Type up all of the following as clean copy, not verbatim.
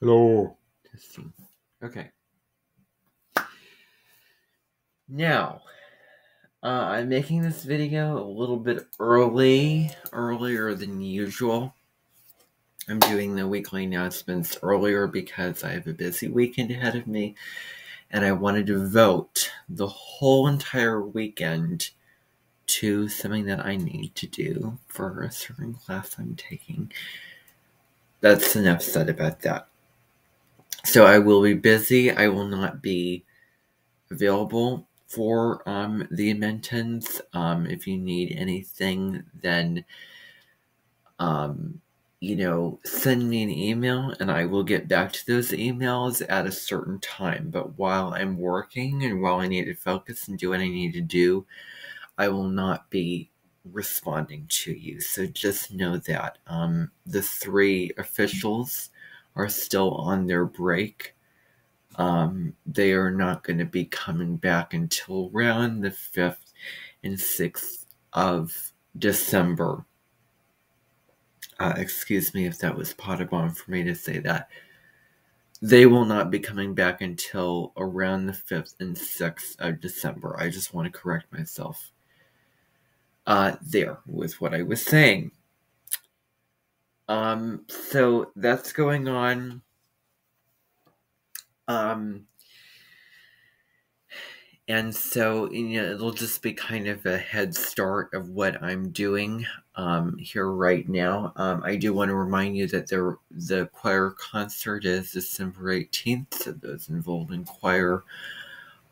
Hello. Testing. Okay. Now, I'm making this video a little bit earlier than usual. I'm doing the weekly announcements earlier because I have a busy weekend ahead of me, and I wanted to devote the whole entire weekend to something that I need to do for a certain class I'm taking. That's enough said about that. So I will be busy. I will not be available for the Amentens. If you need anything, then send me an email and I will get back to those emails at a certain time. But while I'm working and while I need to focus and do what I need to do, I will not be responding to you. So just know that the 3 officials are still on their break. They are not going to be coming back until around the 5th and 6th of December. Excuse me if that was Potterbomb for me to say that. They will not be coming back until around the 5th and 6th of December. I just want to correct myself there with what I was saying. So that's going on. And so, it'll just be kind of a head start of what I'm doing here right now. I do want to remind you that the choir concert is December 18th, so those involved in choir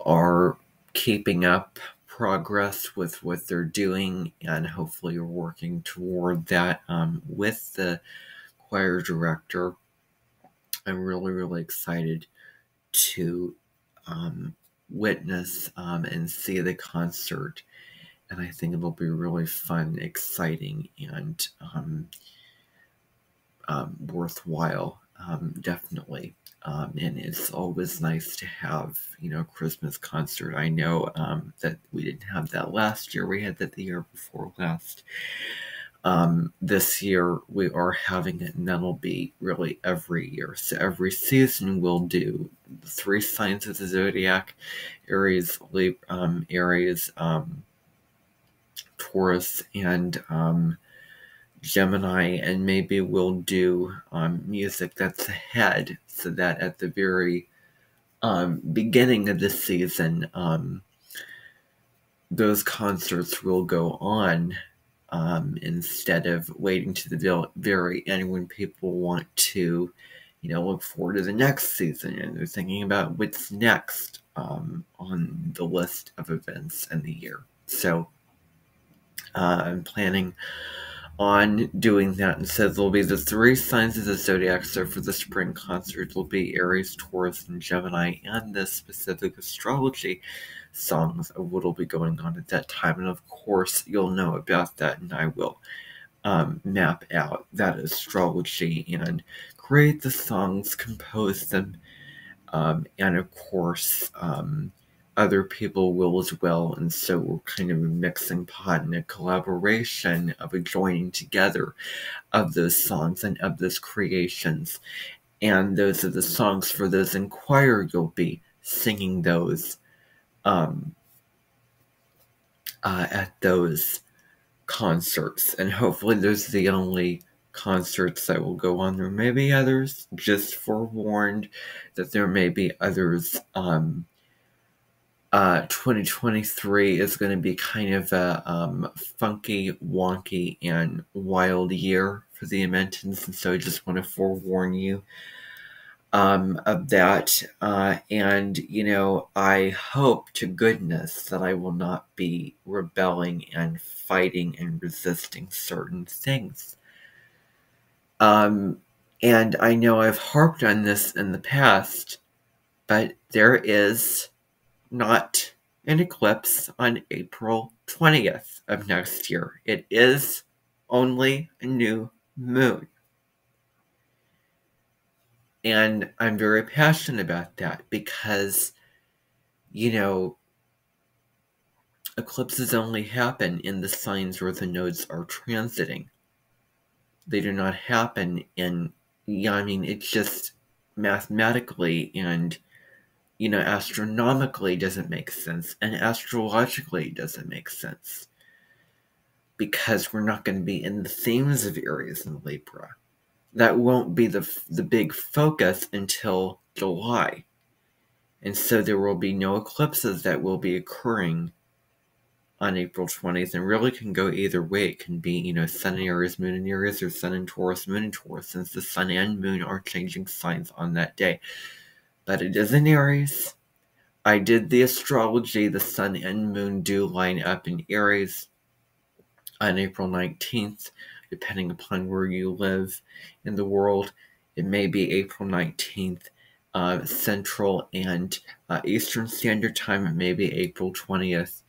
are keeping up progress with what they're doing, and hopefully you're working toward that with the choir director. I'm really, really excited to witness and see the concert, and I think it'll be really fun, exciting, and worthwhile, definitely. And it's always nice to have, a Christmas concert. I know that we didn't have that last year. We had that the year before last. This year we are having it, and that'll be really every year. So every season we'll do the 3 signs of the zodiac: Aries, Taurus, and Gemini, and maybe we'll do music that's ahead, so that at the very beginning of the season, those concerts will go on instead of waiting to the very end when people want to, look forward to the next season and they're thinking about what's next on the list of events in the year. So I'm planning on doing that, and so there'll be the 3 signs of the zodiac. So for the spring concert, there'll be Aries, Taurus, and Gemini, and the specific astrology songs of what will be going on at that time. And of course, you'll know about that, and I will map out that astrology and create the songs, compose them, and of course, other people will as well. And so we're kind of a mixing pot and a collaboration of a joining together of those songs and of those creations. And those are the songs for those in choir. You'll be singing those at those concerts. And hopefully those are the only concerts that will go on. There may be others, just forewarned that there may be others. 2023 is going to be kind of a funky, wonky, and wild year for the Amentens, and so I just want to forewarn you of that. And, I hope to goodness that I will not be rebelling and fighting and resisting certain things. And I know I've harped on this in the past, but there is not an eclipse on April 20th of next year. It is only a new moon. And I'm very passionate about that because, eclipses only happen in the signs where the nodes are transiting. They do not happen it's just mathematically and, astronomically doesn't make sense, and astrologically doesn't make sense, because we're not going to be in the themes of Aries and Libra. That won't be the big focus until July. And so there will be no eclipses that will be occurring on April 20th, and really can go either way. It can be, Sun in Aries, Moon in Aries, or Sun in Taurus, Moon in Taurus, since the Sun and Moon are changing signs on that day. But it is in Aries. I did the astrology. The Sun and Moon do line up in Aries on April 19th, depending upon where you live in the world. It may be April 19th, Central and Eastern Standard Time. It may be April 20th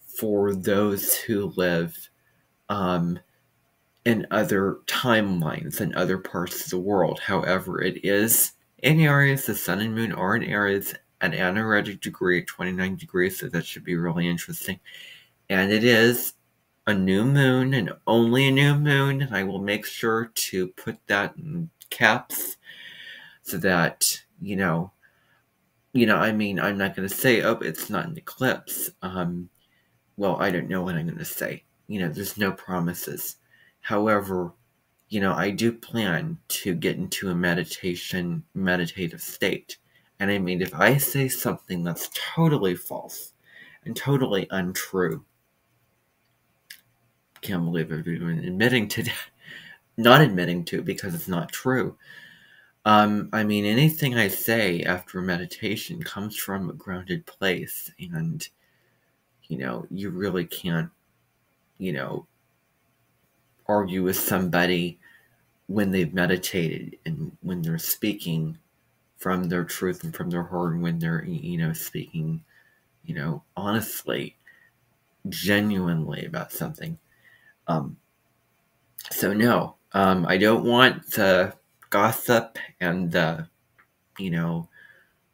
for those who live in other timelines in other parts of the world. However, it is in Aries. The Sun and Moon are in Aries at an anaretic degree at 29 degrees, so that should be really interesting. And it is a new moon, and only a new moon, and I will make sure to put that in caps so that, I'm not going to say, oh, it's not an eclipse. Well, I don't know what I'm going to say. There's no promises. However, I do plan to get into a meditative state. And I mean, if I say something that's totally false and totally untrue, can't believe I've even admitting to that. Not admitting to, because it's not true. Anything I say after meditation comes from a grounded place, and, you really can't, argue with somebody when they've meditated and when they're speaking from their truth and from their heart, and when they're, speaking, honestly, genuinely about something. So no, I don't want the gossip and the,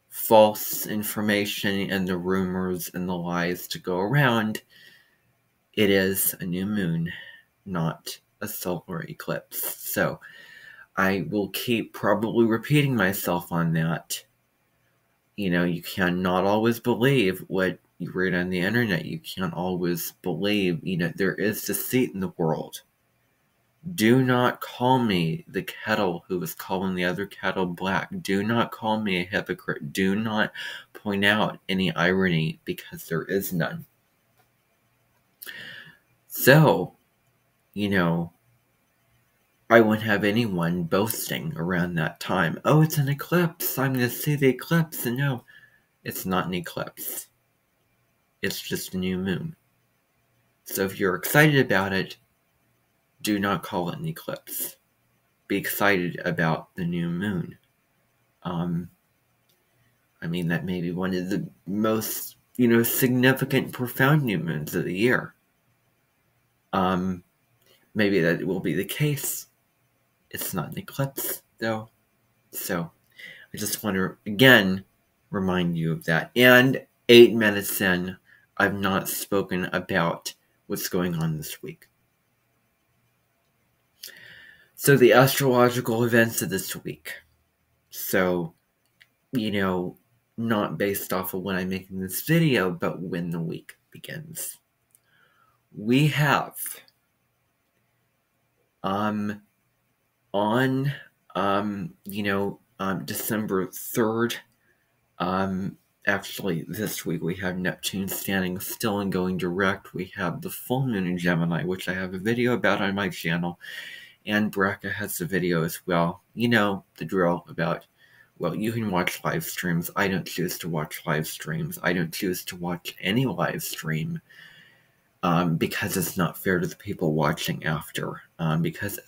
false information and the rumors and the lies to go around. It is a new moon, not a solar eclipse. So I will keep probably repeating myself on that. You cannot always believe what you read on the internet. You can't always believe, there is deceit in the world. Do not call me the kettle who is calling the other kettle black. Do not call me a hypocrite. Do not point out any irony, because there is none. So, I wouldn't have anyone boasting around that time. Oh, it's an eclipse. I'm going to see the eclipse. And no, it's not an eclipse. It's just a new moon. So if you're excited about it, do not call it an eclipse. Be excited about the new moon. That may be one of the most, significant, profound new moons of the year. Maybe that will be the case. It's not an eclipse, though. So, I just want to, again, remind you of that. And 8 minutes in, I've not spoken about what's going on this week. So, the astrological events of this week. So, not based off of when I'm making this video, but when the week begins. We have on December 3rd, actually this week we have Neptune standing still and going direct. We have the full moon in Gemini, which I have a video about on my channel, and Braca has the video as well. The drill about, well, you can watch live streams. I don't choose to watch live streams. I don't choose to watch any live stream, because it's not fair to the people watching after. Because,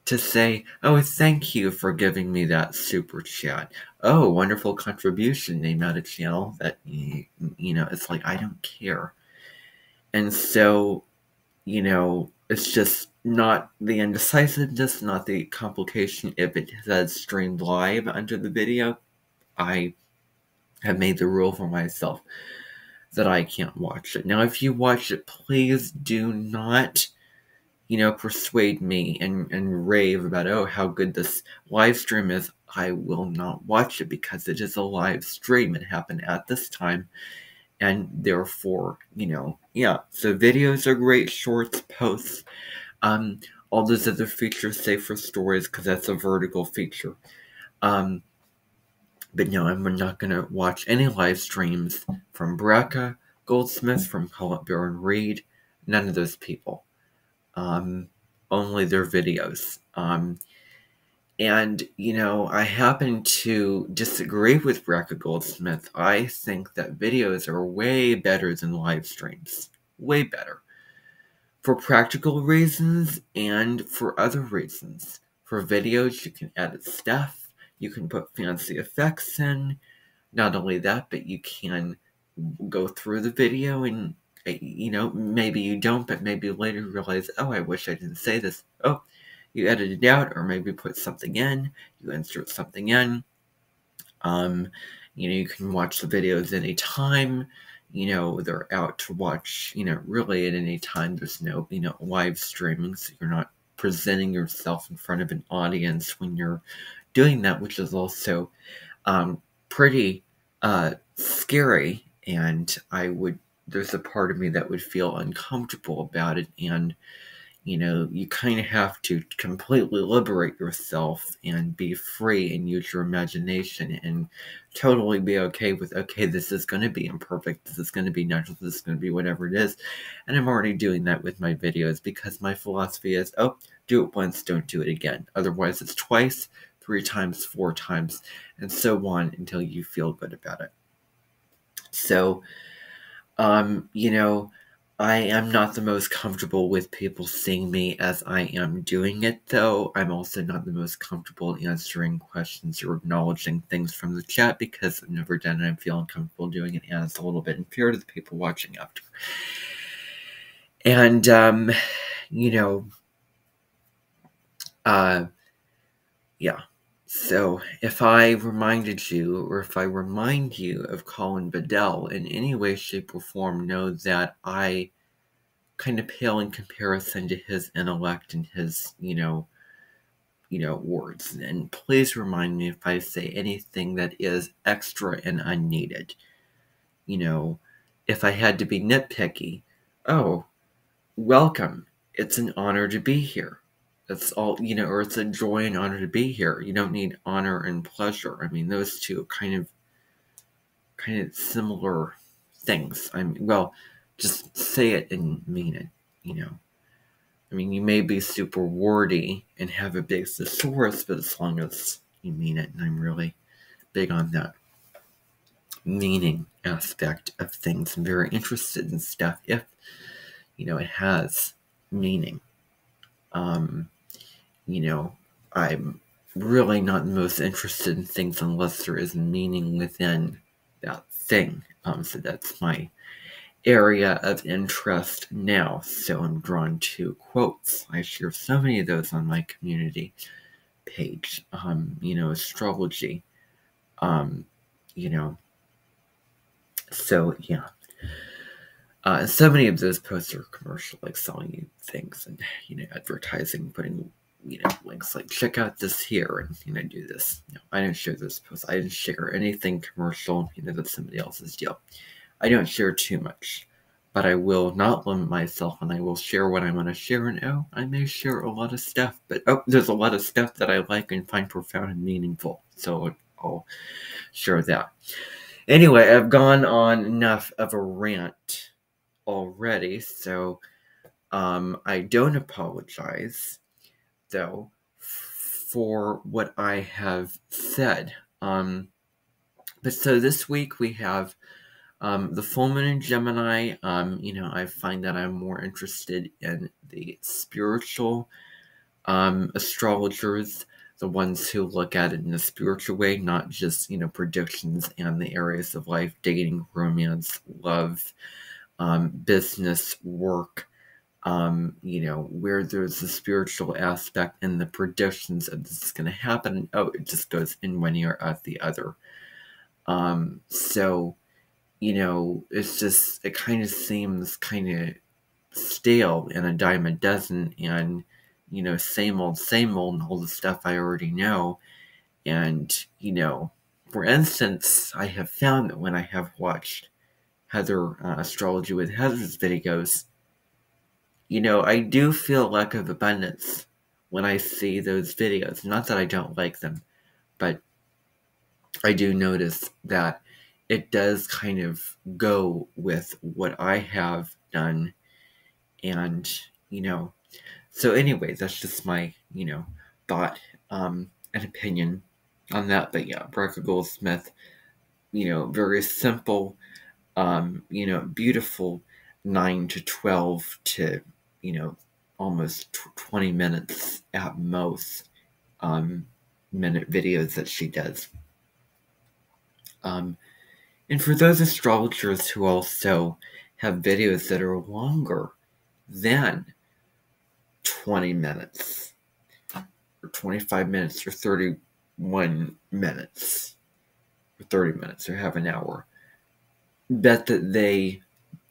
to say, oh, thank you for giving me that super chat. Oh, wonderful contribution, name out a channel that, it's like, I don't care. And so, it's just not the indecisiveness, not the complication. If it says streamed live under the video, I have made the rule for myself that I can't watch it. Now, if you watch it, please do not persuade me and rave about, oh, how good this live stream is, I will not watch it because it is a live stream. It happened at this time. And therefore, yeah. So videos are great, shorts, posts, all those other features, save for stories, because that's a vertical feature. But no, I'm not going to watch any live streams from Brecca Goldsmith, from Call It Bear and Read. None of those people. Only their videos. And, I happen to disagree with Brecca Goldsmith. I think that videos are way better than live streams. Way better. For practical reasons and for other reasons. For videos, you can edit stuff. You can put fancy effects in. Not only that, but you can go through the video and, maybe you don't, but maybe later realize, oh, I wish I didn't say this. Oh, you edit it out, or maybe put something in. You insert something in. You can watch the videos anytime. They're out to watch, really at any time. There's no, live streaming, so you're not presenting yourself in front of an audience when you're doing that, which is also pretty scary, and there's a part of me that would feel uncomfortable about it, and you kind of have to completely liberate yourself and be free and use your imagination and totally be okay with, okay, this is going to be imperfect, this is going to be natural, this is going to be whatever it is. And I'm already doing that with my videos, because my philosophy is, oh, do it once, don't do it again. Otherwise it's twice, 3 times, 4 times, and so on until you feel good about it. So, I am not the most comfortable with people seeing me as I am doing it, though. I'm also not the most comfortable answering questions or acknowledging things from the chat, because I've never done it. I feel uncomfortable doing it, and it's a little bit unfair to the people watching after. And, yeah. So, if I reminded you, or if I remind you of Colin Bedell in any way, shape, or form, know that I kind of pale in comparison to his intellect and his, words. And please remind me if I say anything that is extra and unneeded. If I had to be nitpicky, oh, welcome. It's an honor to be here. That's all, or it's a joy and honor to be here. You don't need honor and pleasure. I mean, those two are kind of similar things. Just say it and mean it, I mean, you may be super wordy and have a big thesaurus, but as long as you mean it, and I'm really big on that meaning aspect of things. I'm very interested in stuff if, it has meaning. I'm really not the most interested in things unless there is meaning within that thing. So that's my area of interest now. So I'm drawn to quotes. I share so many of those on my community page. Astrology. So yeah. So many of those posts are commercial, like selling you things and, advertising, putting, links like, check out this here and, do this. I didn't share those posts. I didn't share anything commercial, that's somebody else's deal. I don't share too much, but I will not limit myself, and I will share what I want to share. And I may share a lot of stuff, but there's a lot of stuff that I like and find profound and meaningful. So I'll share that. Anyway, I've gone on enough of a rant already, so I don't apologize, though, for what I have said. But so this week we have the full moon in Gemini. I find that I'm more interested in the spiritual astrologers, the ones who look at it in a spiritual way, not just, predictions and the areas of life, dating, romance, love, business, work, where there's a spiritual aspect and the predictions of this is going to happen. It just goes in one ear out the other. So, it kind of seems kind of stale and a dime a dozen, and same old, and all the stuff I already know. And for instance, I have found that when I have watched Heather Astrology with Heather's videos, I do feel lack of abundance when I see those videos. Not that I don't like them, but I do notice that it does kind of go with what I have done. And, so anyway, that's just my, thought and opinion on that. But yeah, Barbara Goldsmith, very simple, beautiful 9 to 12 to, almost 20 minutes at most minute videos that she does. And for those astrologers who also have videos that are longer than 20 minutes, or 25 minutes, or 31 minutes, or 30 minutes, or half an hour, bet that they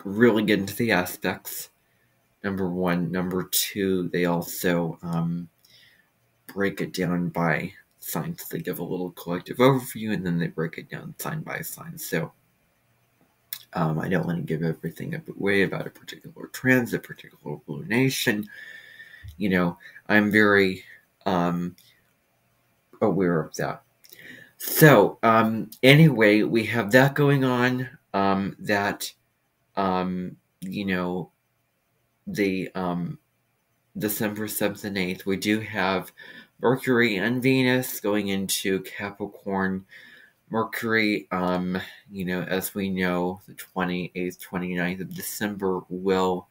really get into the aspects. Number one. Number two, they also break it down by signs. They give a little collective overview, and then they break it down sign by sign. So I don't want to give everything away about a particular transit, particular lunation. I'm very aware of that. So anyway, we have that going on. That the December 7th and 8th, we do have Mercury and Venus going into Capricorn. Mercury, as we know, the 28th, 29th of December will,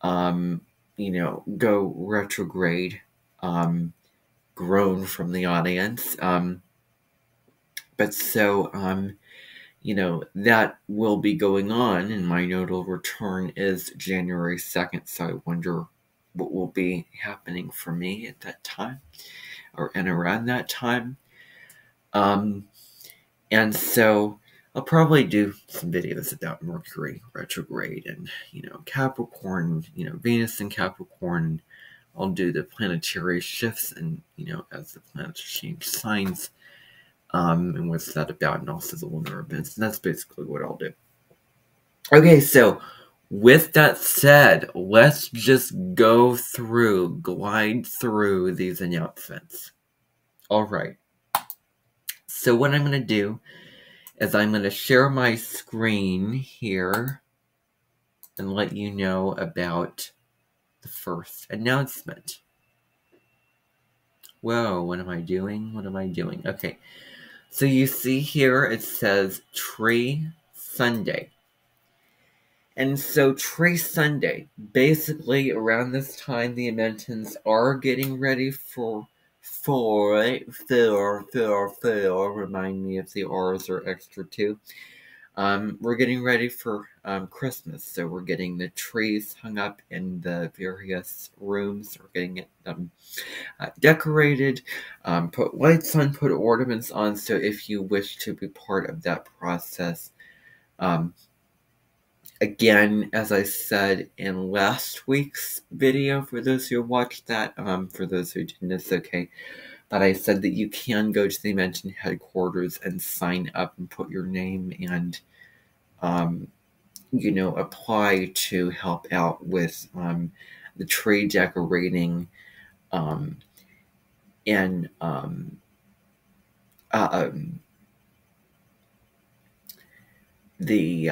go retrograde, groan from the audience. But so, that will be going on, and my nodal return is January 2nd, so I wonder what will be happening for me at that time, or and around that time. And so I'll probably do some videos about Mercury retrograde and, Capricorn, Venus and Capricorn. I'll do the planetary shifts and, as the planets change signs, and what's that about, and also the lunar events. And that's basically what I'll do. Okay, so with that said, let's just glide through these announcements. All right. So what I'm going to do is I'm going to share my screen here and let you know about the first announcement. Whoa, what am I doing? Okay. So you see here it says Tree Sunday. And so Tree Sunday, basically around this time, the Amentens are getting ready for remind me if the R's are extra too. We're getting ready for Christmas, so we're getting the trees hung up in the various rooms. We're getting it decorated, put lights on, put ornaments on. So if you wish to be part of that process, again, as I said in last week's video, for those who watched that, for those who didn't, it's okay. But I said that you can go to the Amenten headquarters and sign up and put your name and, apply to help out with the tree decorating and the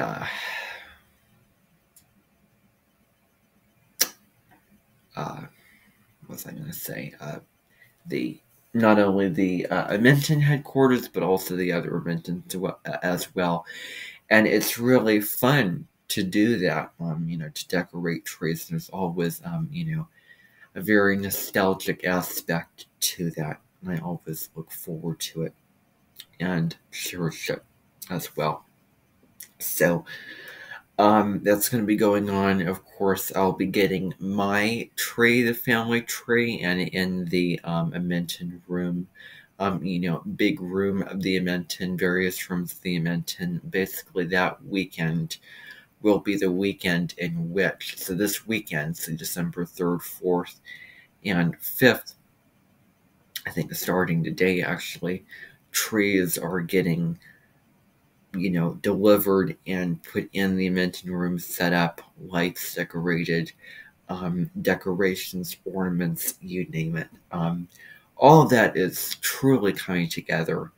what was I going to say? Not only the Amenten headquarters, but also the other Amentens as well. And it's really fun to do that, to decorate trees. There's always, a very nostalgic aspect to that. And I always look forward to it and cherish it as well. So, that's going to be going on. Of course, I'll be getting my tree, the family tree, and in the Amenten room, big room of the Amenten, various rooms of the Amenten, basically that weekend will be the weekend in which, so this weekend, so December 3rd, 4th, and 5th, I think starting today actually, trees are getting, delivered and put in the Amenten room, set up, lights decorated, decorations, ornaments, you name it. All of that is truly coming together.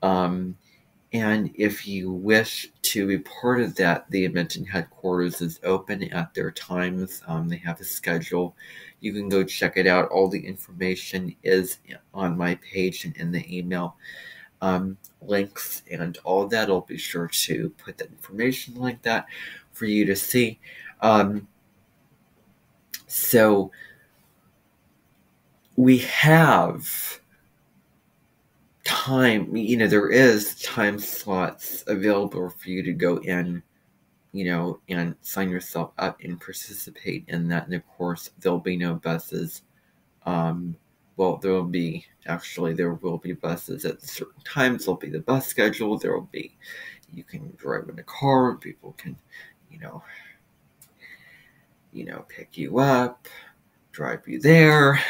And if you wish to be part of that, the Amenten headquarters is open at their times. They have a schedule. You can go check it out. All the information is on my page and in the email. Links and all of that. I'll be sure to put that information like that for you to see. So we have time, there is time slots available for you to go in, and sign yourself up and participate in that. And of course, there'll be no buses. Well, there will be buses at certain times. There'll be the bus schedule. You can drive in a car. People can, pick you up, drive you there.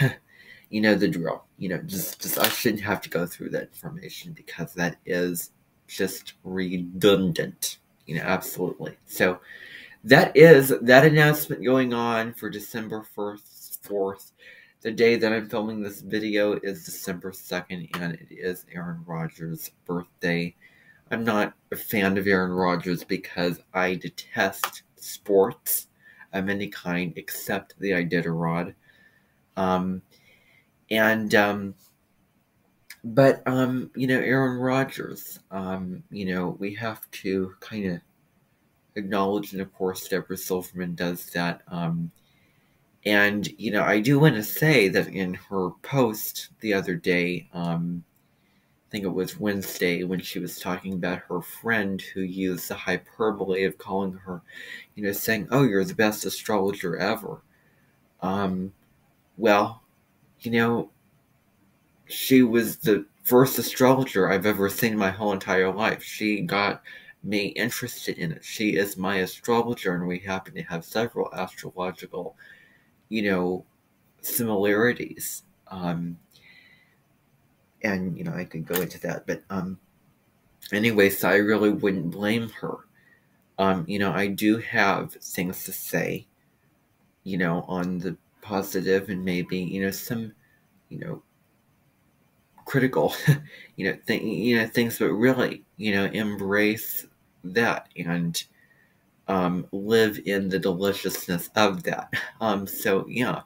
You know the drill. Just I shouldn't have to go through that information because that is just redundant. Absolutely. So that is that announcement going on for December 1st, 4th. The day that I'm filming this video is December 2nd, and it is Aaron Rodgers' birthday. I'm not a fan of Aaron Rodgers because I detest sports of any kind except the Iditarod. But Aaron Rodgers, we have to kind of acknowledge, and of course Deborah Silverman does that. And I do want to say that in her post the other day, I think it was Wednesday, when she was talking about her friend who used the hyperbole of calling her, saying, "Oh, you're the best astrologer ever." Well, she was the first astrologer I've ever seen my whole entire life. She got me interested in it. She is my astrologer, and we happen to have several astrological, similarities. And, I could go into that. But anyway, so I really wouldn't blame her. I do have things to say, on the positive and maybe, some, critical, things, but really, embrace that and live in the deliciousness of that. So yeah,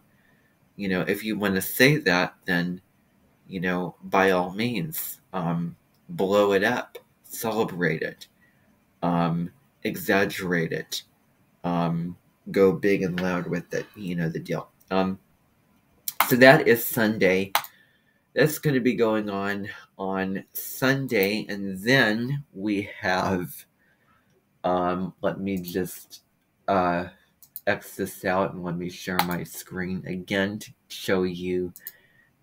if you want to say that, then, by all means, blow it up, celebrate it, exaggerate it, go big and loud with it, the deal. So that is Sunday. That's going to be going on Sunday, and then we have, let me just X this out and let me share my screen again to show you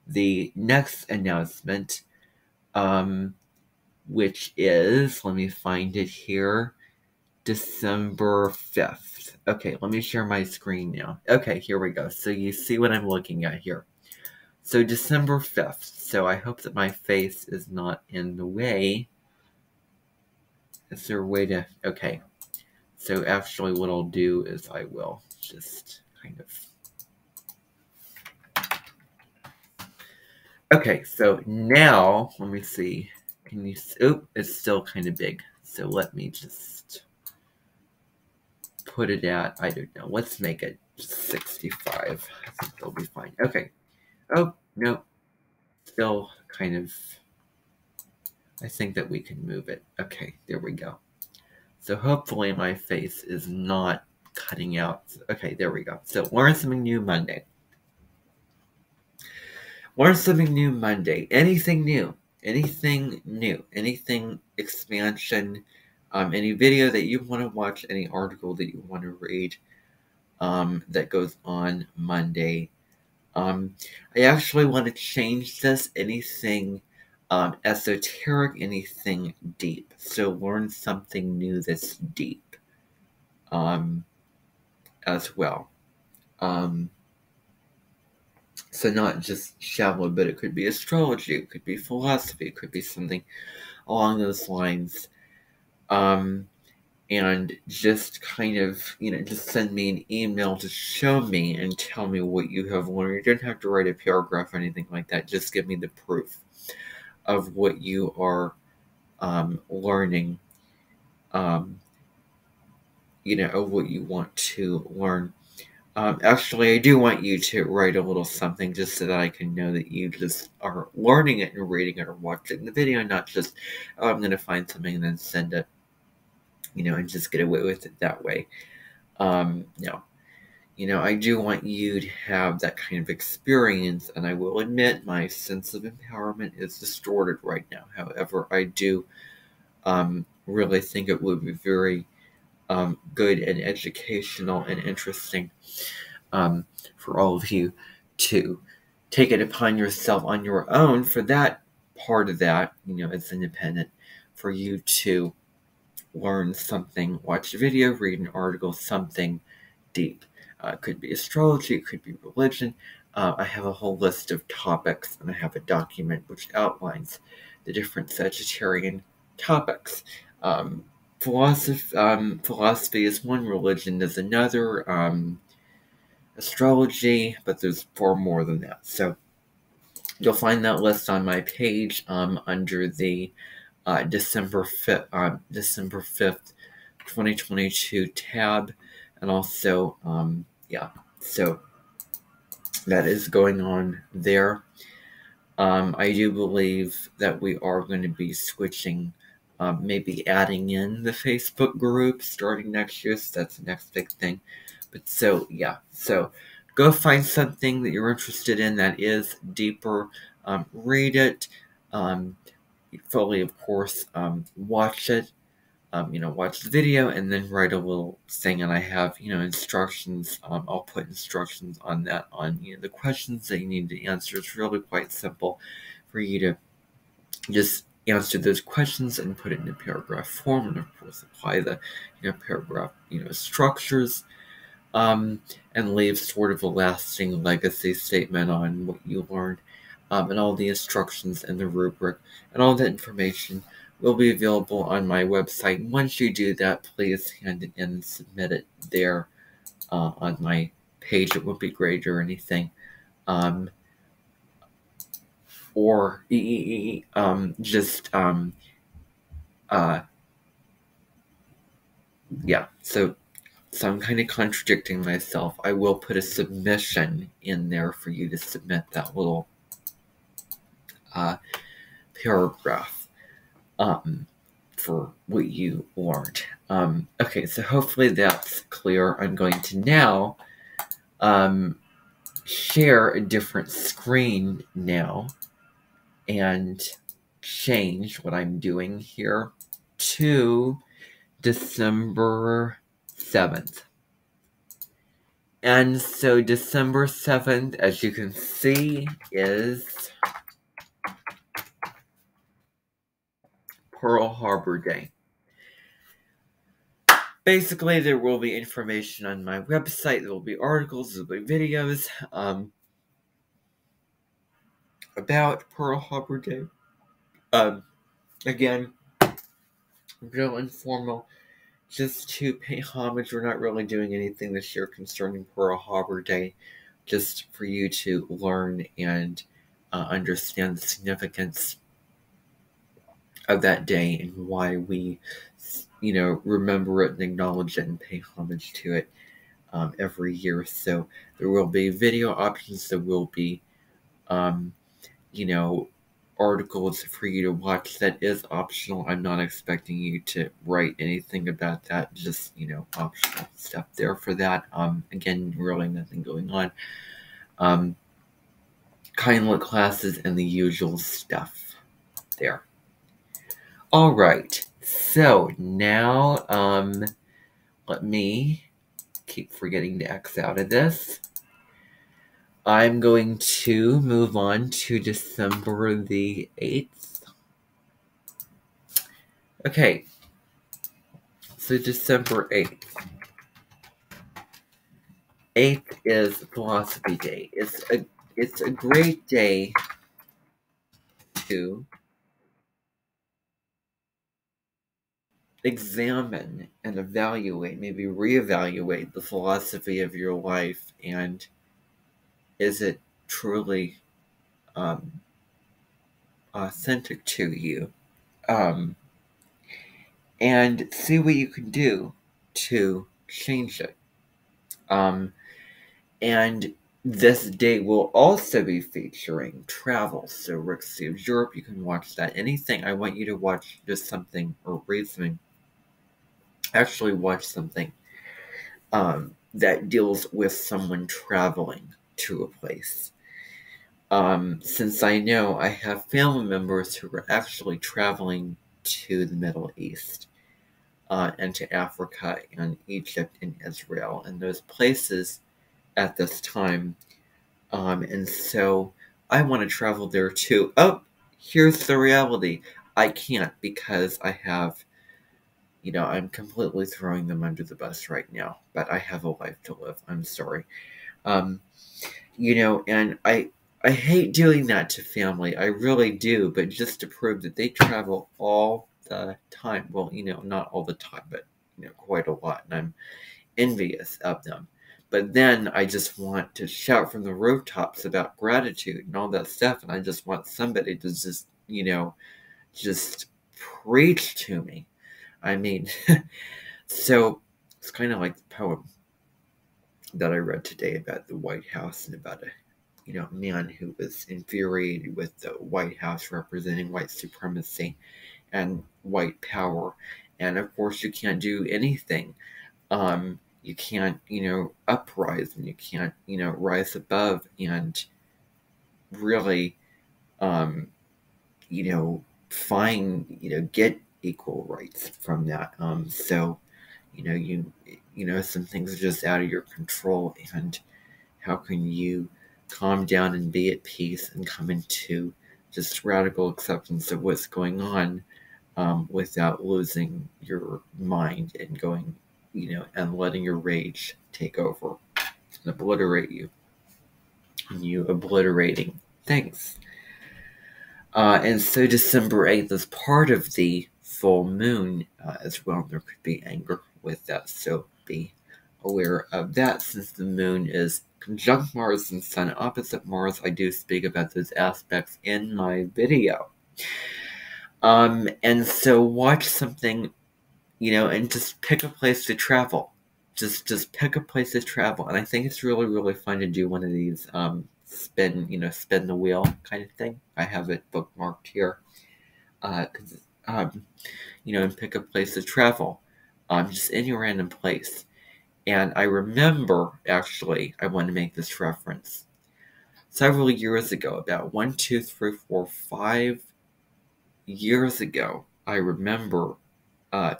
the next announcement, which is, let me find it here, December 5th. Okay, let me share my screen now. Okay, here we go. So you see what I'm looking at here. So December 5th. So I hope that my face is not in the way. Is there a way to... Okay. So actually what I'll do is I will just kind of... Okay, so now, let me see. Can you... Oh, it's still kind of big. So let me just put it at, I don't know. Let's make it 65. I think it'll be fine. Okay. Oh, no. Still kind of... I think that we can move it. Okay, there we go. So hopefully my face is not cutting out. Okay, there we go. So learn something new Monday. Learn something new Monday. Anything new. Anything new. Anything expansion. Any video that you want to watch. Any article that you want to read. That goes on Monday. I actually want to change this. Anything esoteric, anything deep. So learn something new that's deep. as well. So not just shallow, but it could be astrology, it could be philosophy, it could be something along those lines. And just kind of, just send me an email to show me and tell me what you have learned. You don't have to write a paragraph or anything like that. Just give me the proof of what you are learning, of what you want to learn. Actually, I do want you to write a little something just so that I can know that you just are learning it and reading it or watching the video, not just, oh, I'm going to find something and then send it, and just get away with it that way. No. I do want you to have that kind of experience, and I will admit my sense of empowerment is distorted right now. However, I do really think it would be very good and educational and interesting for all of you to take it upon yourself on your own for that part of that, as independent, for you to learn something, watch a video, read an article, something deep. It could be astrology, it could be religion. I have a whole list of topics, and I have a document which outlines the different Sagittarian topics. Philosophy is one, religion is another, astrology, but there's far more than that. So you'll find that list on my page under the December 5th, 2022 tab. And also, so that is going on there. I do believe that we are going to be switching, maybe adding in the Facebook group starting next year. So that's the next big thing. But so go find something that you're interested in that is deeper. Read it, fully, of course. Watch it. Watch the video and then write a little thing, and I have, instructions. I'll put instructions on that, on, the questions that you need to answer. It's really quite simple for you to just answer those questions and put it in a paragraph form, and of course apply the, paragraph, structures, and leave sort of a lasting legacy statement on what you learned, and all the instructions and the rubric and all that information will be available on my website. Once you do that, please hand it in and submit it there on my page. It won't be graded or anything. So I'm kind of contradicting myself. I will put a submission in there for you to submit that little paragraph for what you learned. Okay, so hopefully that's clear. I'm going to now share a different screen now and change what I'm doing here to December 7th. And so December 7th, as you can see, is Pearl Harbor Day. Basically, there will be information on my website. There will be articles, there will be videos about Pearl Harbor Day. Again, real informal, just to pay homage. We're not really doing anything this year concerning Pearl Harbor Day, just for you to learn and understand the significance of that day and why we, remember it and acknowledge it and pay homage to it every year. So there will be video options. There will be, articles for you to watch. That is optional. I'm not expecting you to write anything about that. Just, optional stuff there for that. Again, really nothing going on. Kind look classes and the usual stuff there. All right. So now, let me keep forgetting to X out of this. I'm going to move on to December the 8th. Okay, so December 8th. 8th is Philosophy Day. It's a great day to examine and evaluate, maybe reevaluate the philosophy of your life, and is it truly um, authentic to you? Um, and see what you can do to change it. And this day will also be featuring travel. So Rick Saves Europe, you can watch that. Anything, I want you to watch just something or read something. Actually watch something that deals with someone traveling to a place. Since I know I have family members who are actually traveling to the Middle East and to Africa and Egypt and Israel and those places at this time. And so I want to travel there too. Oh, here's the reality. I can't because I have, I'm completely throwing them under the bus right now, but I have a life to live. I'm sorry. Um, and I hate doing that to family. I really do, but just to prove that they travel all the time. Well, not all the time, but, quite a lot. And I'm envious of them. But then I just want to shout from the rooftops about gratitude and all that stuff. And I just want somebody to just, just preach to me. I mean, so it's kind of like the poem that I read today about the White House and about a man who was infuriated with the White House representing white supremacy and white power. And of course, you can't do anything. You can't, uprise, and you can't, rise above and really, get equal rights from that. So, some things are just out of your control, and how can you calm down and be at peace and come into just radical acceptance of what's going on without losing your mind and going, and letting your rage take over and obliterate you, and you obliterating things. And so December 8th is part of the full moon as well. There could be anger with that, so be aware of that. Since the moon is conjunct Mars and Sun opposite Mars, I do speak about those aspects in my video. And so watch something, and just pick a place to travel. Just pick a place to travel. And I think it's really, really fun to do one of these spin the wheel kind of thing. I have it bookmarked here. And pick a place to travel. Just any random place. And I remember, actually, I want to make this reference. Several years ago, about 5 years ago, I remember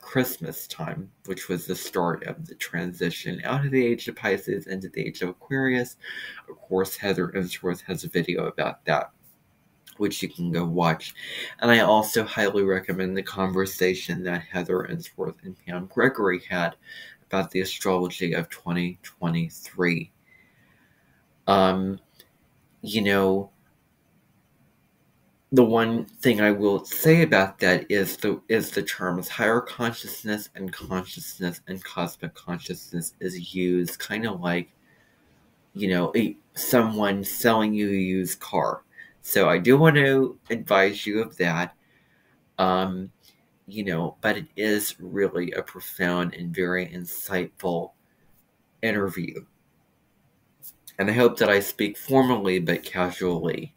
Christmas time, which was the start of the transition out of the age of Pisces into the age of Aquarius. Of course, Heather Emsworth has a video about that, which you can go watch. And I also highly recommend the conversation that Heather Emsworth and Pam Gregory had about the astrology of 2023. The one thing I will say about that is the terms higher consciousness and cosmic consciousness is used kind of like, someone selling you a used car. So I do want to advise you of that. But it is really a profound and very insightful interview. And I hope that I speak formally but casually,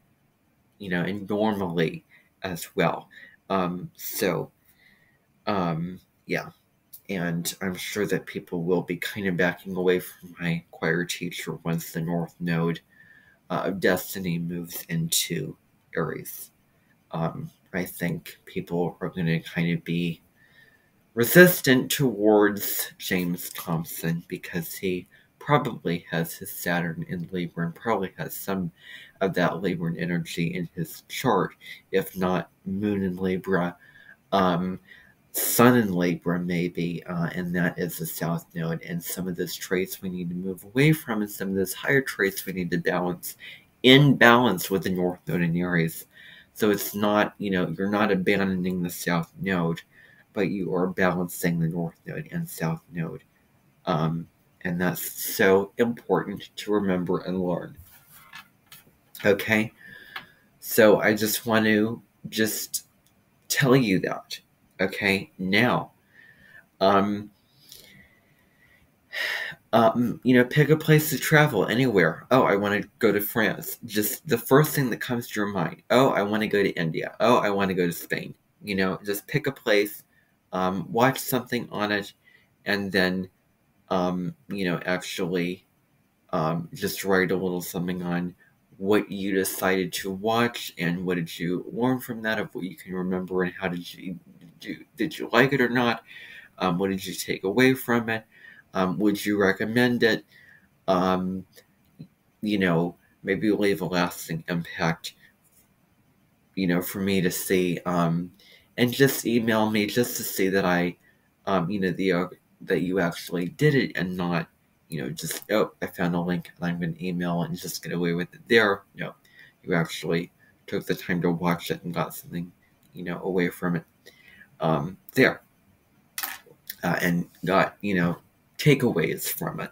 and normally as well. Yeah. And I'm sure that people will be kind of backing away from my choir teacher once the North Node of Destiny moves into Aries. I think people are going to kind of be resistant towards James Thompson because he probably has his Saturn in Libra and probably has some of that Libran energy in his chart, if not Moon in Libra. Sun in Libra, maybe, and that is the South Node. And some of those traits we need to move away from, and some of those higher traits we need to balance in balance with the North Node in Aries. So it's not, you're not abandoning the South Node, but you are balancing the North Node and South Node. And that's so important to remember and learn. Okay? So I just want to just tell you that. Okay? Now, pick a place to travel anywhere. Oh, I want to go to France. Just the first thing that comes to your mind. Oh, I want to go to India. Oh, I want to go to Spain. Just pick a place, watch something on it, and then, actually, just write a little something on what you decided to watch and what did you learn from that, of what you can remember, and how did you like it or not? What did you take away from it? Would you recommend it? Maybe leave a lasting impact, for me to see. And just email me just to see that that you actually did it, and not, just, oh, I found a link and I'm going to email it and just get away with it there. No, you actually took the time to watch it and got something, away from it, there. And got, takeaways from it.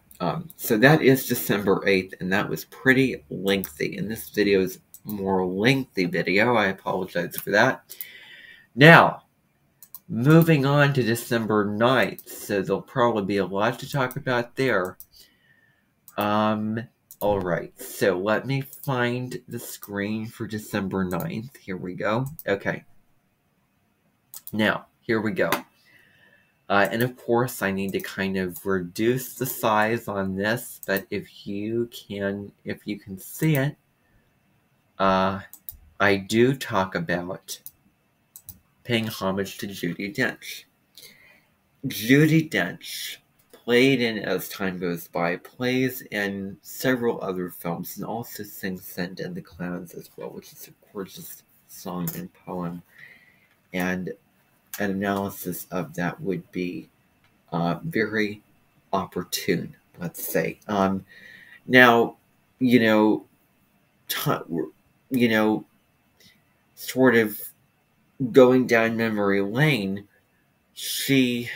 So that is December 8th, and that was pretty lengthy. And this video is more lengthy video. I apologize for that. Now, moving on to December 9th. So there'll probably be a lot to talk about there. Alright, so let me find the screen for December 9th. Here we go. Okay. Now, here we go. And of course, I need to kind of reduce the size on this, but if you can see it, I do talk about paying homage to Judi Dench. Judi Dench played in As Time Goes By, plays in several other films, and also sings Send in the Clowns as well, which is a gorgeous song and poem. And an analysis of that would be very opportune, let's say. Now, sort of going down memory lane, she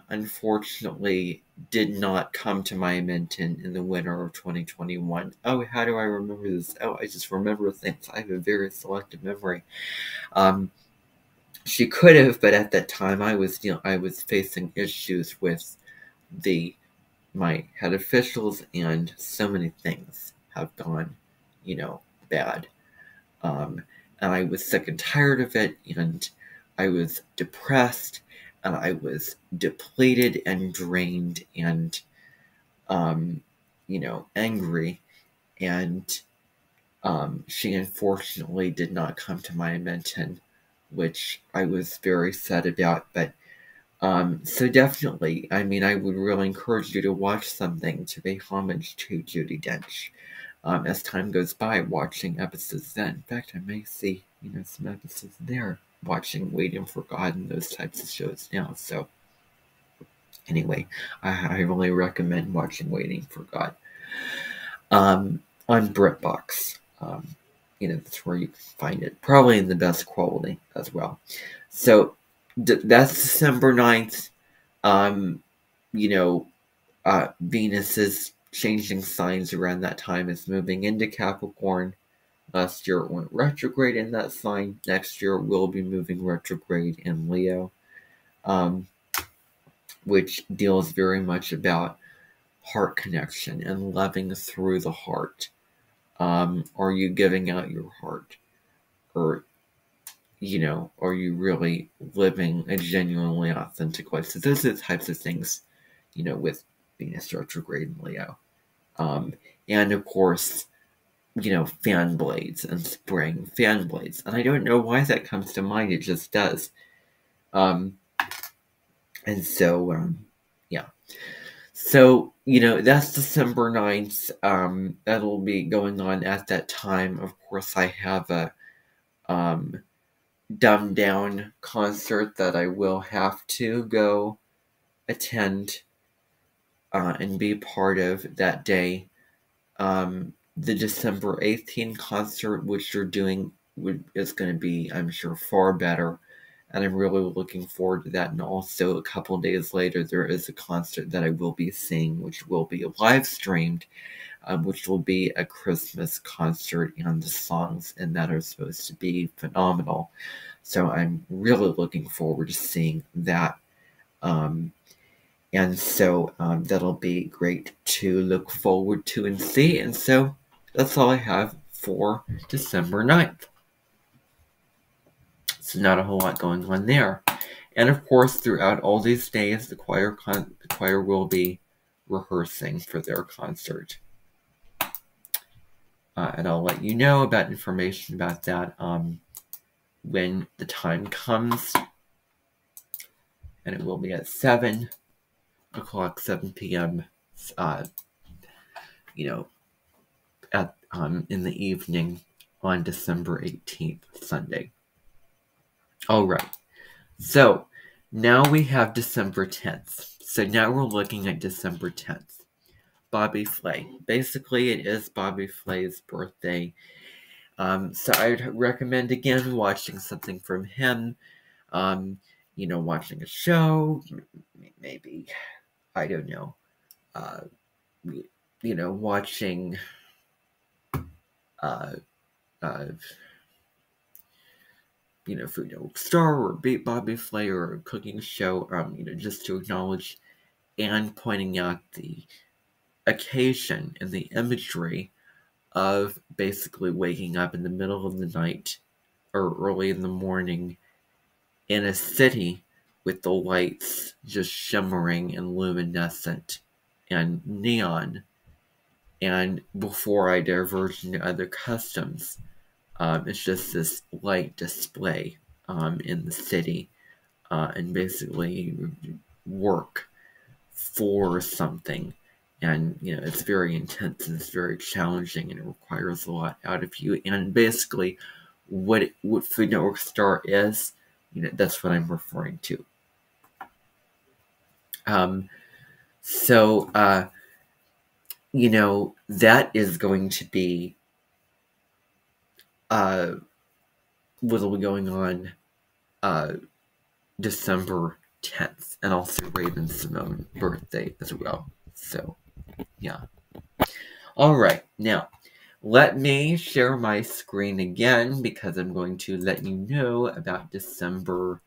unfortunately did not come to my Amenten in the winter of 2021. Oh, how do I remember this? Oh, I just remember things. I have a very selective memory. She could have, but at that time I was facing issues with my head officials, and so many things have gone, bad. And I was sick and tired of it, and I was depressed, and I was depleted and drained and, angry. And she unfortunately did not come to my Amenten, which I was very sad about. But so definitely, I would really encourage you to watch something to pay homage to Judi Dench. As time goes by, watching episodes then. In fact, I may see, some episodes there, watching Waiting for God and those types of shows now. So anyway, I really recommend watching Waiting for God. On BritBox. That's where you can find it. Probably in the best quality as well. So that's December 9th. Venus is changing signs around that time. It's moving into Capricorn. Last year it went retrograde in that sign. Next year it will be moving retrograde in Leo, which deals very much about heart connection and loving through the heart. Are you giving out your heart? Or, are you really living a genuinely authentic life? So those are the types of things, with Venus retrograde in Leo. And of course, fan blades and spring fan blades. And I don't know why that comes to mind. It just does. And so, yeah. So, that's December 9th. That'll be going on at that time. Of course, I have a dumbed down concert that I will have to go attend and be part of that day. The December 18th concert, which you're doing, is going to be, I'm sure, far better. And I'm really looking forward to that. And also, a couple days later, there is a concert that I will be seeing, which will be live streamed, which will be a Christmas concert, and the songs in that are supposed to be phenomenal. So I'm really looking forward to seeing that. And so that'll be great to look forward to and see. And so that's all I have for December 9th. So not a whole lot going on there. And of course, throughout all these days, the choir will be rehearsing for their concert. And I'll let you know about information about that when the time comes. And it will be at 7 o'clock, 7 p.m., in the evening on December 18th, Sunday. All right. So now we have December 10th. So now we're looking at December 10th. Bobby Flay. Basically, it is Bobby Flay's birthday. So I'd recommend, again, watching something from him. Watching a show. Maybe, I don't know. Watching Food Network Star or Beat Bobby Flay or a cooking show, just to acknowledge and pointing out the occasion and the imagery of basically waking up in the middle of the night or early in the morning in a city with the lights just shimmering and luminescent and neon. And before I diverge into other customs, it's just this light display in the city, and basically work for something. And, it's very intense and it's very challenging and it requires a lot out of you. And basically, what Food Network Star is, that's what I'm referring to. That is going to be what'll be going on December 10th, and also Raven Simone's birthday as well. So, yeah. All right, now let me share my screen again because I'm going to let you know about December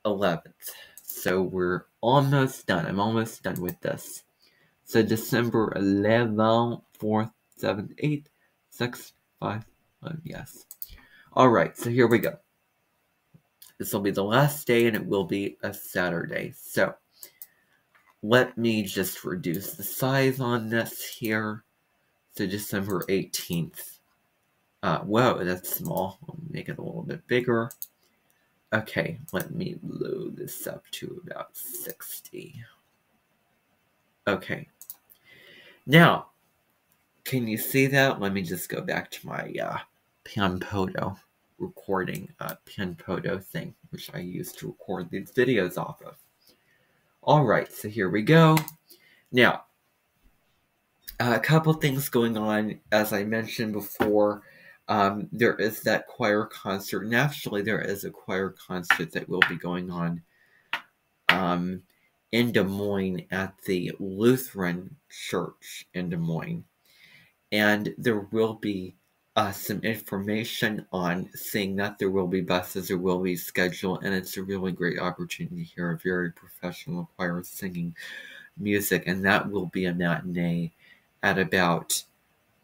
11th. So we're almost done. I'm almost done with this. So December 11th, 4th, 7th, 8th, 6th, 5th, yes. All right, so here we go. This will be the last day, and it will be a Saturday. So let me just reduce the size on this here. So December 18th. Whoa, that's small. I'll make it a little bit bigger. Okay, let me load this up to about 60. Okay. Now, can you see that? Let me just go back to my Panpoto recording, Panpoto thing, which I use to record these videos off of. Alright, so here we go. Now, a couple things going on. As I mentioned before, there is that choir concert, and actually there is a choir concert that will be going on in Des Moines at the Lutheran Church in Des Moines. And there will be some information on seeing that there will be buses, there will be schedule, and it's a really great opportunity to hear a very professional choir singing music, and that will be a matinee at about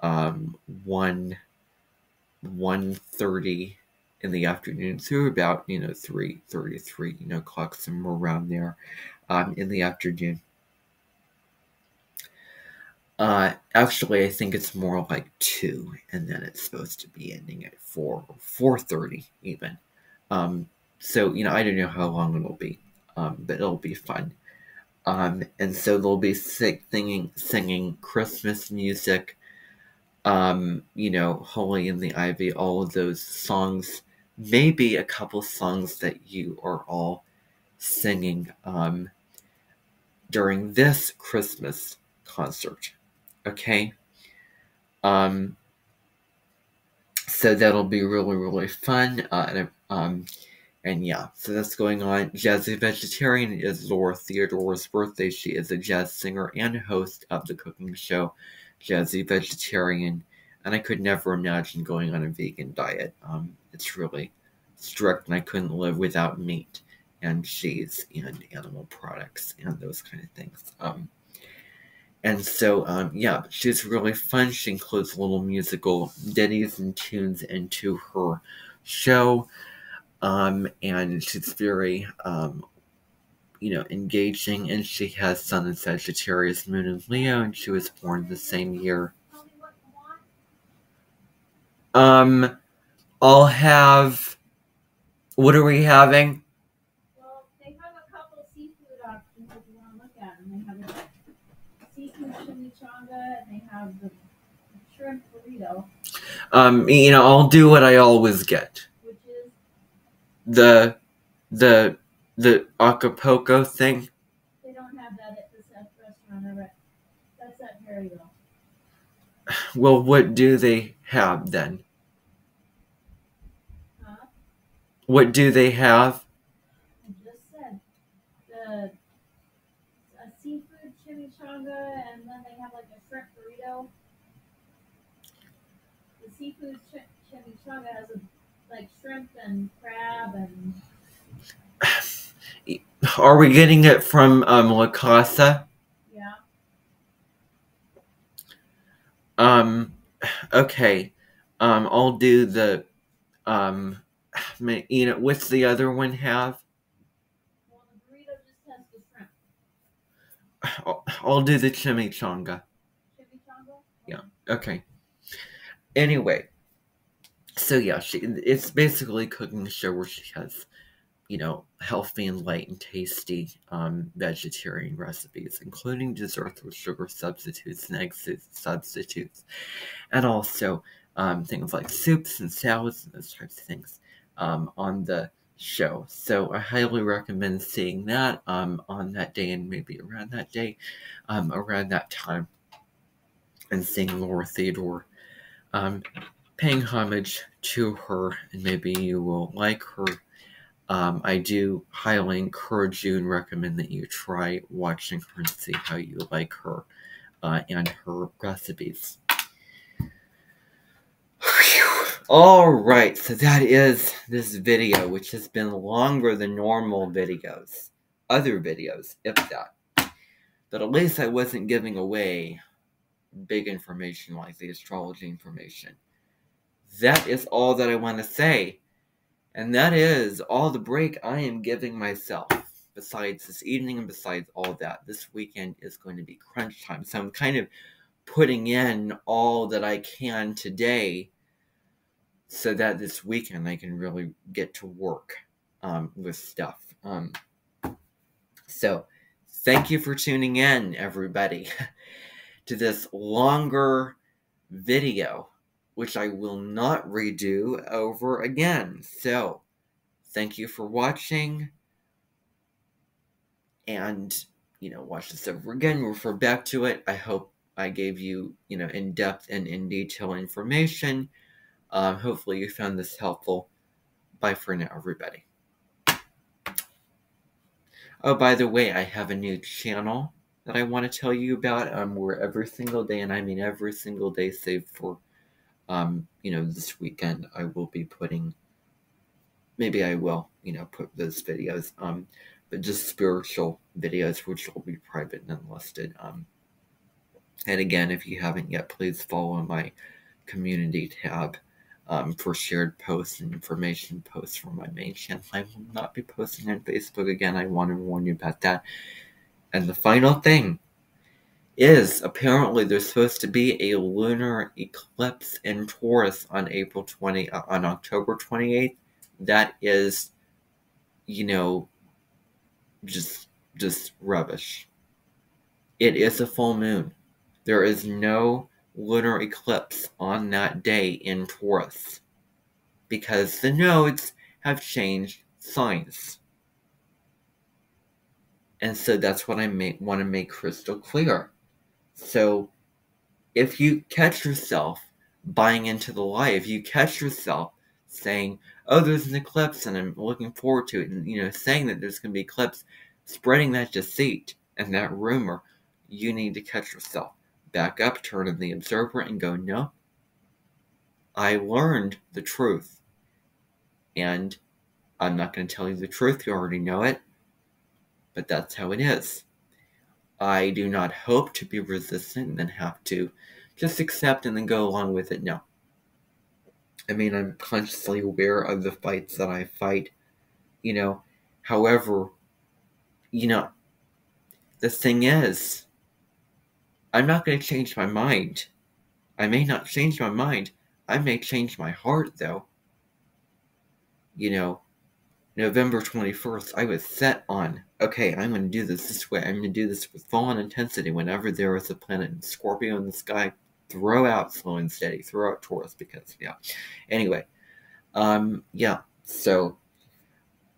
1:30 in the afternoon through about 3:33 o'clock, somewhere around there in the afternoon. Actually, I think it's more like 2, and then it's supposed to be ending at 4 or 4:30 even. So, I don't know how long it'll be, but it'll be fun. And so they'll be singing Christmas music, Holy in the Ivy, all of those songs maybe a couple songs that you are all singing during this Christmas concert. Okay? So that'll be really, really fun. And yeah, so that's going on. Jazzy Vegetarian is Laura Theodore's birthday. She is a jazz singer and host of the cooking show Jazzy Vegetarian. And I could never imagine going on a vegan diet. It's really strict, and I couldn't live without meat and cheese and animal products and those kind of things. And so, yeah, she's really fun. She includes little musical ditties and tunes into her show. And she's very, engaging, and she has Sun in Sagittarius, Moon in Leo, and she was born the same year. I'll have, what are we having? Well, they have a couple seafood options if you want to look at them. They have a seafood chimichanga, and they have the shrimp burrito. I'll do what I always get. Which is? The Acapulco thing. They don't have that at this restaurant. That's at Perryville. Well, what do they have then? Huh? What do they have? I just said a seafood chimichanga, and then they have like a shrimp burrito. The seafood chimichanga has like shrimp and crab and. Are we getting it from La Casa? Yeah. Okay. I'll do the what's the other one have? Well, the burrito just has the shrimp. I'll do the chimichanga. Chimichanga? Yeah. Okay. Anyway, so yeah, it's basically a cooking show where she has, healthy and light and tasty vegetarian recipes, including desserts with sugar substitutes and egg substitutes, and also things like soups and salads and those types of things on the show. So I highly recommend seeing that on that day, and maybe around that day, around that time, and seeing Laura Theodore, paying homage to her, and maybe you will like her. I do highly encourage you and recommend that you try watching her and see how you like her and her recipes. Alright, so that is this video, which has been longer than normal videos. Other videos, if that. But at least I wasn't giving away big information like the astrology information. That is all that I want to say. And that is all the break I am giving myself. Besides this evening and besides all that, this weekend is going to be crunch time. So I'm kind of putting in all that I can today so that this weekend I can really get to work with stuff. So thank you for tuning in, everybody, to this longer video, which I will not redo over again. So, thank you for watching, and, watch this over again, refer back to it. I hope I gave you, in-depth and in-detail information. Hopefully you found this helpful. Bye for now, everybody. Oh, by the way, I have a new channel that I want to tell you about, where every single day, and I mean every single day, save for this weekend, I will be putting, maybe I will, put those videos, but just spiritual videos, which will be private and unlisted. And again, if you haven't yet, please follow my community tab for shared posts and information posts from my main channel. I will not be posting on Facebook again. I want to warn you about that. And the final thing is, apparently there's supposed to be a lunar eclipse in Taurus on October 28th. That is, just rubbish. It is a full moon. There is no lunar eclipse on that day in Taurus. because the nodes have changed signs. And so that's what I want to make crystal clear. So if you catch yourself buying into the lie, if you catch yourself saying, oh, there's an eclipse and I'm looking forward to it, and saying that there's going to be eclipse, spreading that deceit and that rumor, you need to catch yourself. Back up, turn on the observer, and go, no, I learned the truth. And I'm not going to tell you the truth, you already know it, but that's how it is. I do not hope to be resistant and then have to just accept and then go along with it. No. I mean, I'm consciously aware of the fights that I fight, However, the thing is, I'm not going to change my mind. I may not change my mind. I may change my heart, though. November 21st, I was set on, okay, I'm going to do this way. I'm going to do this with full-on intensity. Whenever there is a planet in Scorpio in the sky, throw out slow and steady. Throw out Taurus because, Anyway, so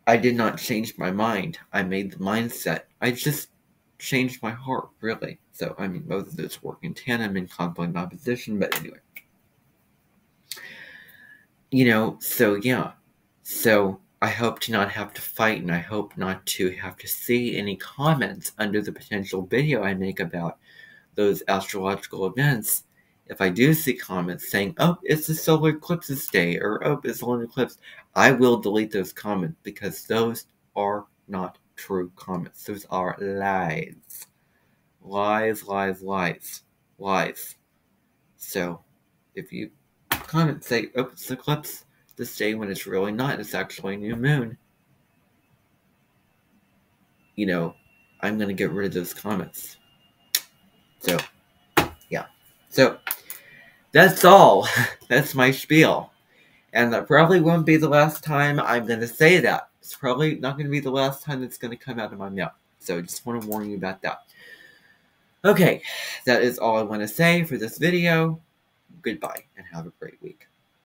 I did not change my mind. I made the mindset. I just changed my heart, really. So, I mean, both of those work in tandem, in conflict and opposition, but anyway. So I hope to not have to fight, and I hope not to have to see any comments under the potential video I make about those astrological events. If I do see comments saying, oh, it's the solar eclipse's day, or oh, it's the lunar eclipse, I will delete those comments, because those are not true comments. Those are lies. Lies, lies, lies. Lies. So, if you comment say, oh, it's the eclipse this day when it's really not, it's actually a new moon, I'm going to get rid of those comments. So, yeah. So, that's all. That's my spiel. And that probably won't be the last time I'm going to say that. It's probably not going to be the last time it's going to come out of my mouth. So, just want to warn you about that. Okay, that is all I want to say for this video. Goodbye, and have a great week.